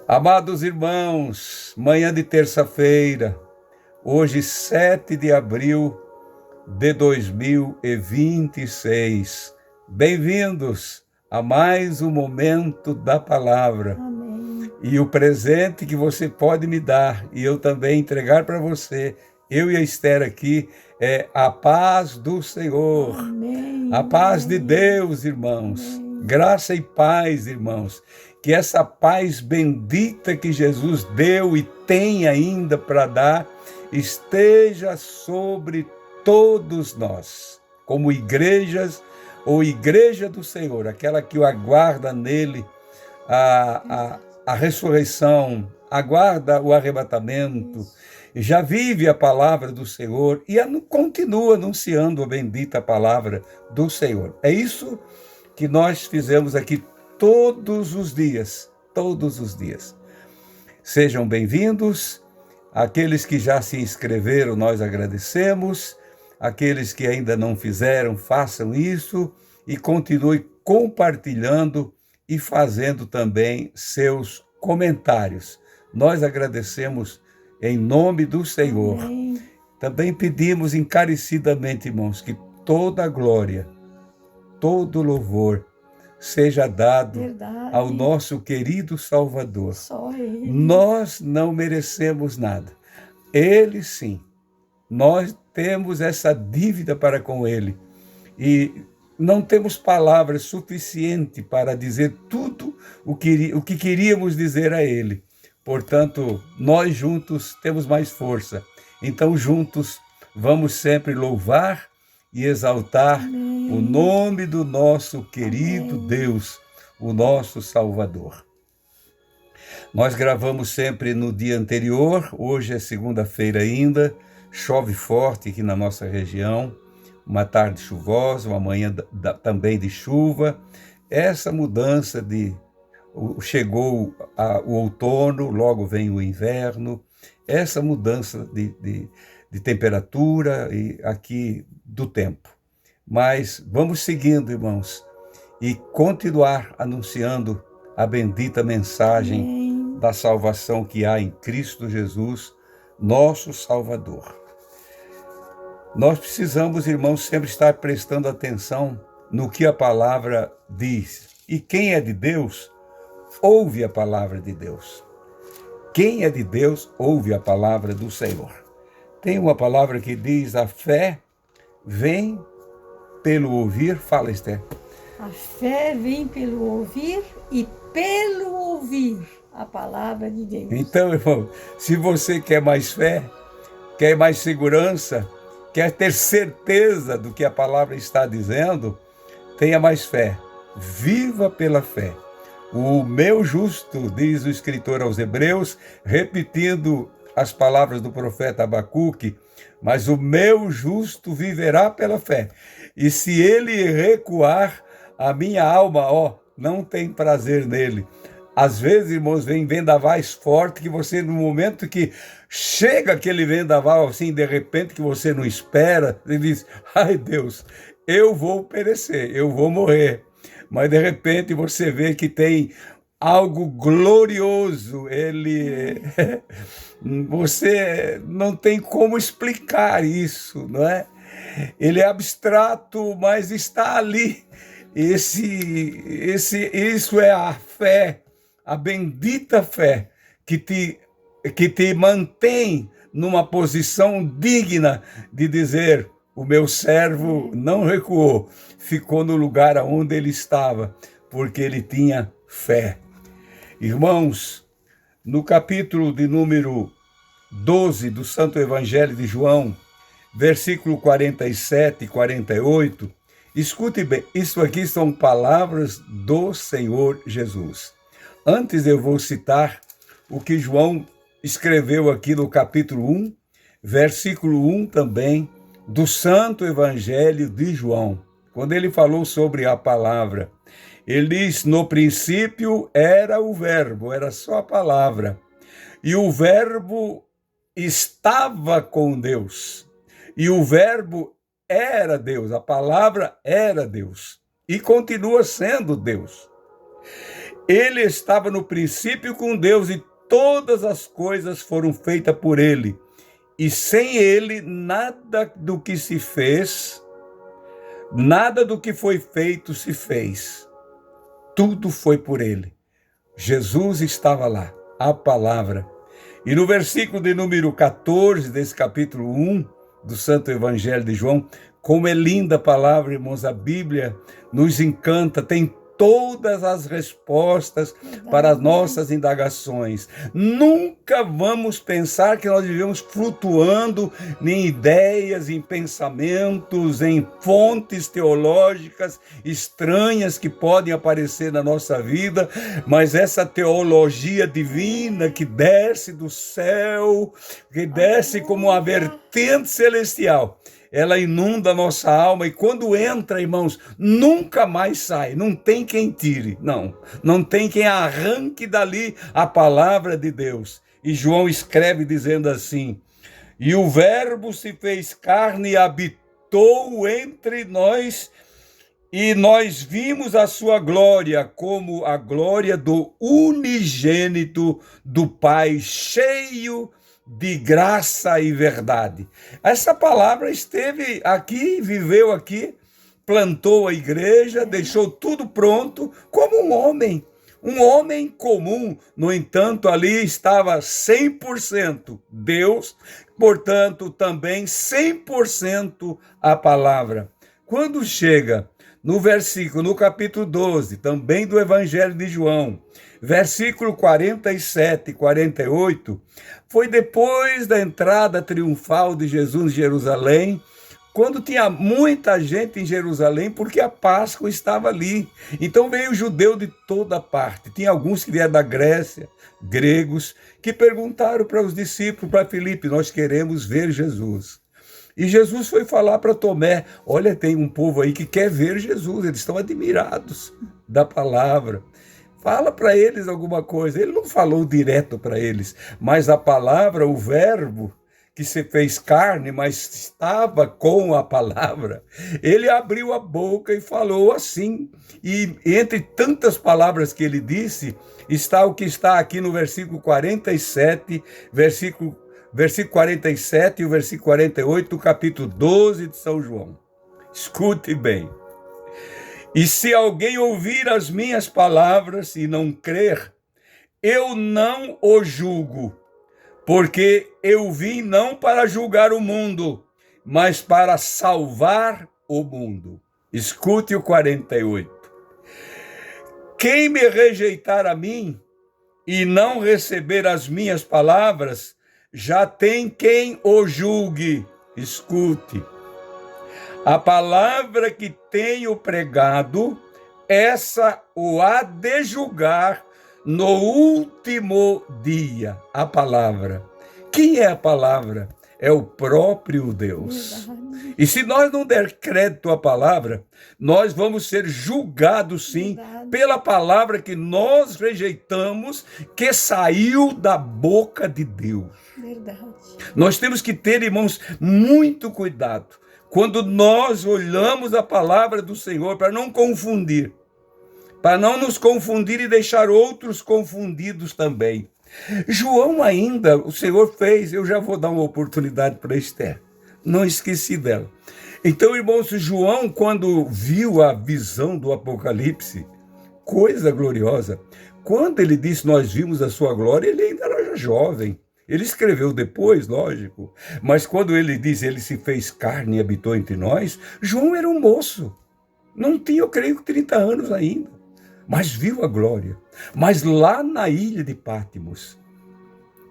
Amados irmãos, manhã de terça-feira, hoje 7 de abril de 2026. Bem-vindos a mais um momento da palavra. Amém. E o presente que você pode me dar e eu também entregar para você, eu e a Esther aqui, é a paz do Senhor. Amém. A paz de Amém. Deus, irmãos. Amém. Graça e paz, irmãos. Que essa paz bendita que Jesus deu e tem ainda para dar, esteja sobre todos nós, como igrejas ou igreja do Senhor, aquela que o aguarda nele a ressurreição, aguarda o arrebatamento, já vive a palavra do Senhor e continua anunciando a bendita palavra do Senhor. É isso que nós fizemos aqui todos os dias, todos os dias. Sejam bem-vindos. Aqueles que já se inscreveram, nós agradecemos. Aqueles que ainda não fizeram, façam isso e continue compartilhando e fazendo também seus comentários. Nós agradecemos em nome do Senhor. Amém. Também pedimos encarecidamente, irmãos, que toda a glória, todo louvor seja dado Verdade. ao nosso querido Salvador. Só Ele. Nós não merecemos nada. Ele sim. Nós temos essa dívida para com Ele. E não temos palavras suficientes para dizer tudo o que queríamos dizer a Ele. Portanto, nós juntos temos mais força. Então, juntos, vamos sempre louvar e exaltar o nome do nosso querido Deus, o nosso Salvador. Nós gravamos sempre no dia anterior, hoje é segunda-feira ainda, chove forte aqui na nossa região, uma tarde chuvosa, uma manhã também de chuva. Essa mudança chegou o outono, logo vem o inverno, essa mudança de temperatura e aqui do tempo. Mas vamos seguindo, irmãos, e continuar anunciando a bendita mensagem Amém. da salvação que há em Cristo Jesus, nosso Salvador. Nós precisamos, irmãos, sempre estar prestando atenção no que a palavra diz. E quem é de Deus, ouve a palavra de Deus. Quem é de Deus, ouve a palavra do Senhor. Tem uma palavra que diz: a fé vem pelo ouvir. Fala, Esther. A fé vem pelo ouvir e pelo ouvir a palavra de Deus. Então, irmão, se você quer mais fé, quer mais segurança, quer ter certeza do que a palavra está dizendo, tenha mais fé. Viva pela fé. O meu justo, diz o escritor aos Hebreus, repetindo as palavras do profeta Abacuque, mas o meu justo viverá pela fé. E se ele recuar, a minha alma, não tem prazer nele. Às vezes, irmãos, vem vendavais fortes que você, no momento que chega aquele vendaval, assim, de repente, que você não espera, você diz: ai Deus, eu vou perecer, eu vou morrer. Mas de repente você vê que tem algo glorioso, você não tem como explicar isso, não é? Ele é abstrato, mas está ali. Isso é a fé, a bendita fé que te mantém numa posição digna de dizer: o meu servo não recuou, ficou no lugar onde ele estava, porque ele tinha fé. Irmãos, no capítulo de número 12 do Santo Evangelho de João, versículo 47 e 48, escute bem, isso aqui são palavras do Senhor Jesus. Antes eu vou citar o que João escreveu aqui no capítulo 1, versículo 1 também, do Santo Evangelho de João, quando ele falou sobre a palavra. Ele diz: no princípio era o verbo, era só a palavra, e o verbo estava com Deus, e o verbo era Deus, a palavra era Deus, e continua sendo Deus. Ele estava no princípio com Deus e todas as coisas foram feitas por ele. E sem ele, nada do que se fez, nada do que foi feito se fez. Tudo foi por ele. Jesus estava lá, a palavra. E no versículo de número 14 desse capítulo 1 do Santo Evangelho de João, como é linda a palavra, irmãos, a Bíblia nos encanta, tem todas as respostas para as nossas indagações. Nunca vamos pensar que nós vivemos flutuando em ideias, em pensamentos, em fontes teológicas estranhas que podem aparecer na nossa vida, mas essa teologia divina que desce do céu, que desce como uma vertente celestial, ela inunda a nossa alma e quando entra, irmãos, nunca mais sai, não tem quem tire, não tem quem arranque dali a palavra de Deus. E João escreve dizendo assim: e o verbo se fez carne e habitou entre nós, e nós vimos a sua glória como a glória do unigênito do Pai, cheio de graça e verdade. Essa palavra esteve aqui, viveu aqui, plantou a igreja, deixou tudo pronto como um homem comum. No entanto, ali estava 100% Deus, portanto, também 100% a palavra. Quando chega no capítulo 12, também do Evangelho de João, versículo 47 e 48, foi depois da entrada triunfal de Jesus em Jerusalém, quando tinha muita gente em Jerusalém, porque a Páscoa estava ali. Então veio judeu de toda parte. Tinha alguns que vieram da Grécia, gregos, que perguntaram para os discípulos, para Filipe: nós queremos ver Jesus. E Jesus foi falar para Tomé: olha, tem um povo aí que quer ver Jesus, eles estão admirados da palavra. Fala para eles alguma coisa. Ele não falou direto para eles, mas a palavra, o verbo que se fez carne, mas estava com a palavra, ele abriu a boca e falou assim. E entre tantas palavras que ele disse, está o que está aqui no versículo 47, versículo 47 e o versículo 48 do capítulo 12 de São João. Escute bem. E se alguém ouvir as minhas palavras e não crer, eu não o julgo, porque eu vim não para julgar o mundo, mas para salvar o mundo. Escute o 48. Quem me rejeitar a mim e não receber as minhas palavras, já tem quem o julgue. Escute. A palavra que tenho pregado, essa o há de julgar no último dia. A palavra. Quem é a palavra? É o próprio Deus. Verdade. E se nós não der crédito à palavra, nós vamos ser julgados, sim, verdade, pela palavra que nós rejeitamos, que saiu da boca de Deus. Verdade. Nós temos que ter, irmãos, muito cuidado quando nós olhamos a palavra do Senhor, para não confundir, para não nos confundir e deixar outros confundidos também. João ainda, o Senhor fez, eu já vou dar uma oportunidade para Esther, não esqueci dela. Então, irmãos, João, quando viu a visão do Apocalipse, coisa gloriosa, quando ele disse, nós vimos a sua glória, ele ainda era jovem. Ele escreveu depois, lógico, mas quando ele diz, ele se fez carne e habitou entre nós, João era um moço, não tinha, eu creio, 30 anos ainda, mas viu a glória. Mas lá na ilha de Patmos,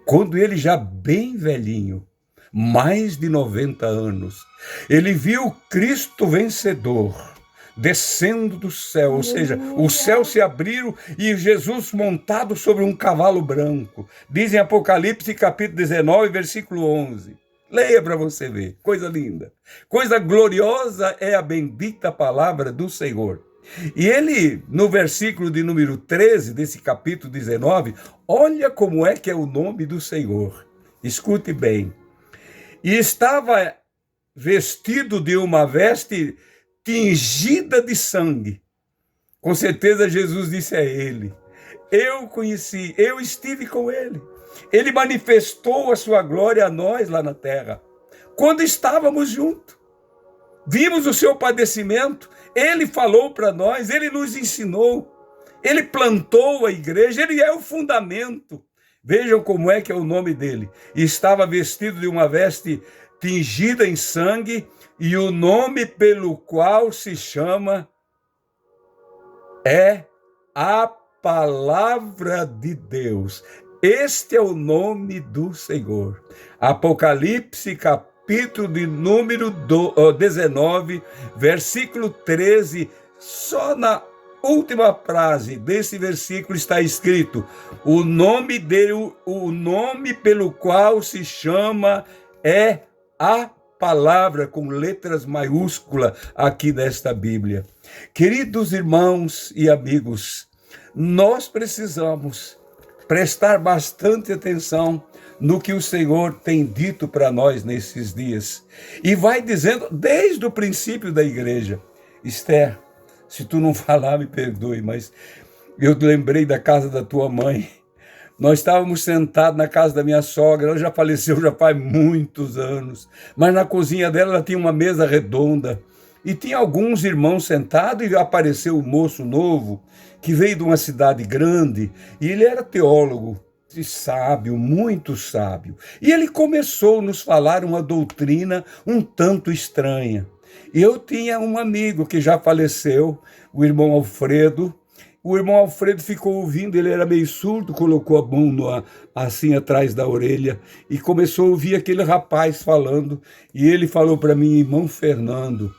quando ele já bem velhinho, mais de 90 anos, ele viu Cristo vencedor, descendo do céu, ou seja, os céus se abriram e Jesus montado sobre um cavalo branco. Diz em Apocalipse capítulo 19, versículo 11. Leia para você ver, coisa linda. Coisa gloriosa é a bendita palavra do Senhor. E ele, no versículo de número 13 desse capítulo 19, olha como é que é o nome do Senhor. Escute bem. E estava vestido de uma veste tingida de sangue. Com certeza Jesus disse a ele: eu conheci, eu estive com ele. Ele manifestou a sua glória a nós lá na terra, quando estávamos juntos. Vimos o seu padecimento, ele falou para nós, ele nos ensinou, ele plantou a igreja, ele é o fundamento. Vejam como é que é o nome dele. Estava vestido de uma veste tingida em sangue, e o nome pelo qual se chama é a Palavra de Deus. Este é o nome do Senhor. Apocalipse, capítulo de número 19, versículo 13, só na última frase desse versículo está escrito: o nome dele, o nome pelo qual se chama é a palavra, com letras maiúsculas aqui desta Bíblia. Queridos irmãos e amigos, nós precisamos prestar bastante atenção no que o Senhor tem dito para nós nesses dias. E vai dizendo desde o princípio da igreja. Esther, se tu não falar, me perdoe, mas eu lembrei da casa da tua mãe. Nós estávamos sentados na casa da minha sogra, ela já faleceu já faz muitos anos, mas na cozinha dela ela tinha uma mesa redonda e tinha alguns irmãos sentados, e apareceu um moço novo que veio de uma cidade grande, e ele era teólogo e sábio, muito sábio, e ele começou a nos falar uma doutrina um tanto estranha. E eu tinha um amigo que já faleceu, o irmão Alfredo. O irmão Alfredo ficou ouvindo, ele era meio surdo, colocou a mão assim atrás da orelha e começou a ouvir aquele rapaz falando. E ele falou para mim: irmão Fernando,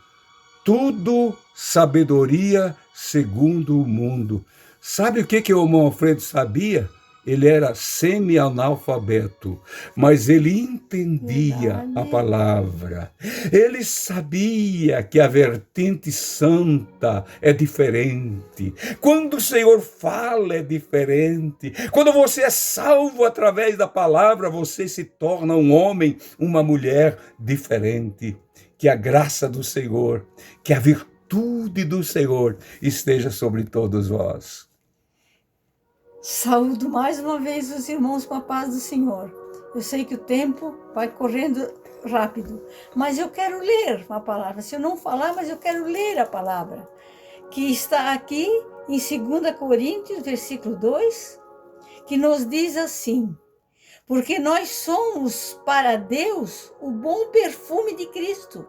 tudo sabedoria segundo o mundo. Sabe o que o irmão Alfredo sabia? Ele era semi-analfabeto, mas ele entendia a palavra. Ele sabia que a vertente santa é diferente. Quando o Senhor fala, é diferente. Quando você é salvo através da palavra, você se torna um homem, uma mulher diferente. Que a graça do Senhor, que a virtude do Senhor esteja sobre todos vós. Saúdo mais uma vez os irmãos com a paz do Senhor. Eu sei que o tempo vai correndo rápido, mas eu quero ler uma palavra. Se eu não falar, mas eu quero ler a palavra, que está aqui em 2 Coríntios, versículo 2, que nos diz assim: porque nós somos para Deus o bom perfume de Cristo,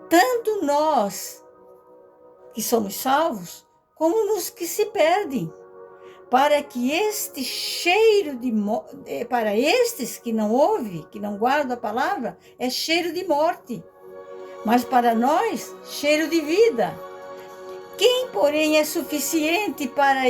tanto nós que somos salvos, como nos que se perdem. Para que este cheiro para estes que não ouvem, que não guardam a palavra, é cheiro de morte. Mas para nós, cheiro de vida. Quem, porém, é suficiente para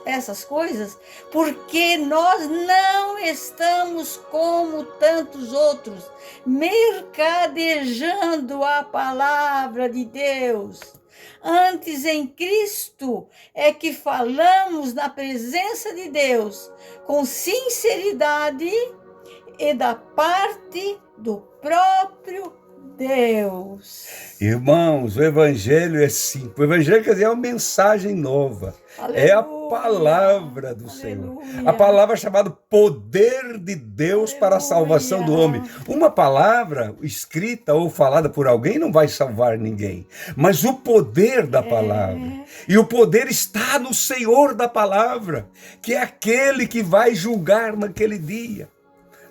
essas coisas? Porque nós não estamos como tantos outros, mercadejando a palavra de Deus. Antes, em Cristo é que falamos na presença de Deus, com sinceridade e da parte do próprio Deus. Irmãos, o Evangelho é simples. O Evangelho quer dizer, é uma mensagem nova. Aleluia. É a palavra do Senhor. A palavra chamada poder de Deus. Aleluia. Para a salvação do homem. Uma palavra escrita ou falada por alguém não vai salvar ninguém. Mas o poder da palavra. E o poder está no Senhor da palavra, que é aquele que vai julgar naquele dia.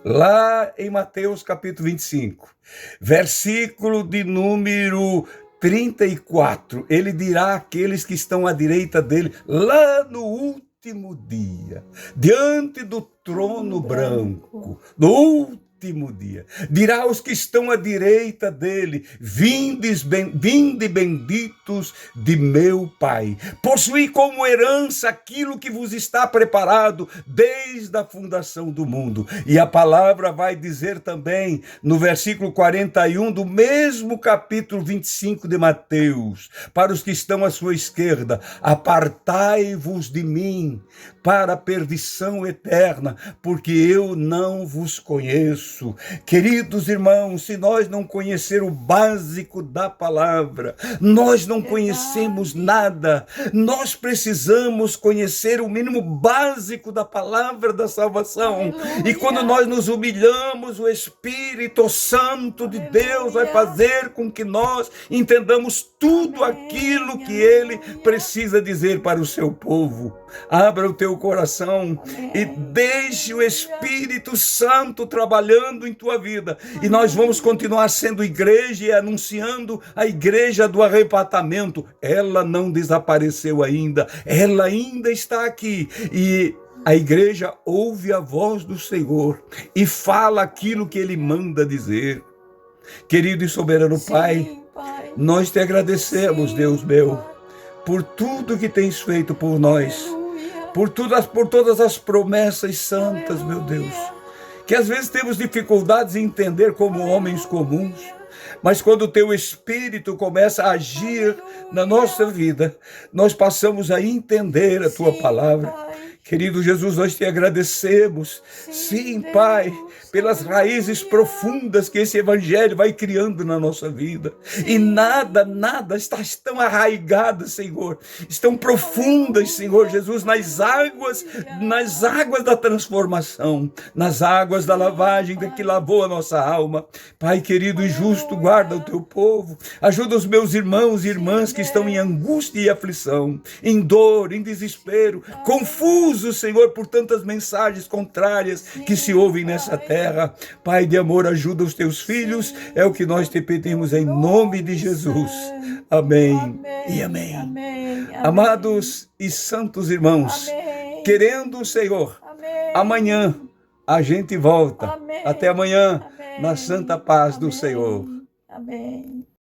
Lá em Mateus capítulo 25, versículo de número 34, ele dirá àqueles que estão à direita dele, lá no último dia, diante do trono branco, no último dia, dirá aos que estão à direita dele: vinde benditos de meu Pai, possuí como herança aquilo que vos está preparado desde a fundação do mundo. E a palavra vai dizer também no versículo 41 do mesmo capítulo 25 de Mateus, para os que estão à sua esquerda: apartai-vos de mim para a perdição eterna, porque eu não vos conheço. isso. Queridos irmãos, se nós não conhecer o básico da palavra, nós não conhecemos nada. Nós precisamos conhecer o mínimo básico da palavra da salvação. E quando nós nos humilhamos, o Espírito Santo de Deus vai fazer com que nós entendamos tudo aquilo que Ele precisa dizer para o seu povo. Abra o teu coração e deixe o Espírito Santo trabalhando em tua vida. E nós vamos continuar sendo igreja e anunciando a igreja do arrebatamento. Ela não desapareceu ainda, ela ainda está aqui. E a igreja ouve a voz do Senhor e fala aquilo que Ele manda dizer. Querido e soberano Pai, nós te agradecemos, Deus meu, por tudo que tens feito por nós, por todas as promessas santas, meu Deus, que às vezes temos dificuldades em entender como homens comuns, mas quando o teu Espírito começa a agir na nossa vida, nós passamos a entender a tua palavra. Querido Jesus, nós te agradecemos, sim, Pai, pelas raízes profundas que esse Evangelho vai criando na nossa vida. E nada está tão arraigado, Senhor, estão profundas, Senhor Jesus, nas águas da transformação, nas águas da lavagem que lavou a nossa alma. Pai querido e justo, guarda o teu povo, ajuda os meus irmãos e irmãs que estão em angústia e aflição, em dor, em desespero, confusos, Senhor, por tantas mensagens contrárias que se ouvem nessa terra. Pai de amor, ajuda os teus filhos, é o que nós te pedimos em nome de Jesus. Amém e amém. Amados e santos irmãos, querendo o Senhor, amanhã a gente volta. Até amanhã, na santa paz do Senhor. Amém.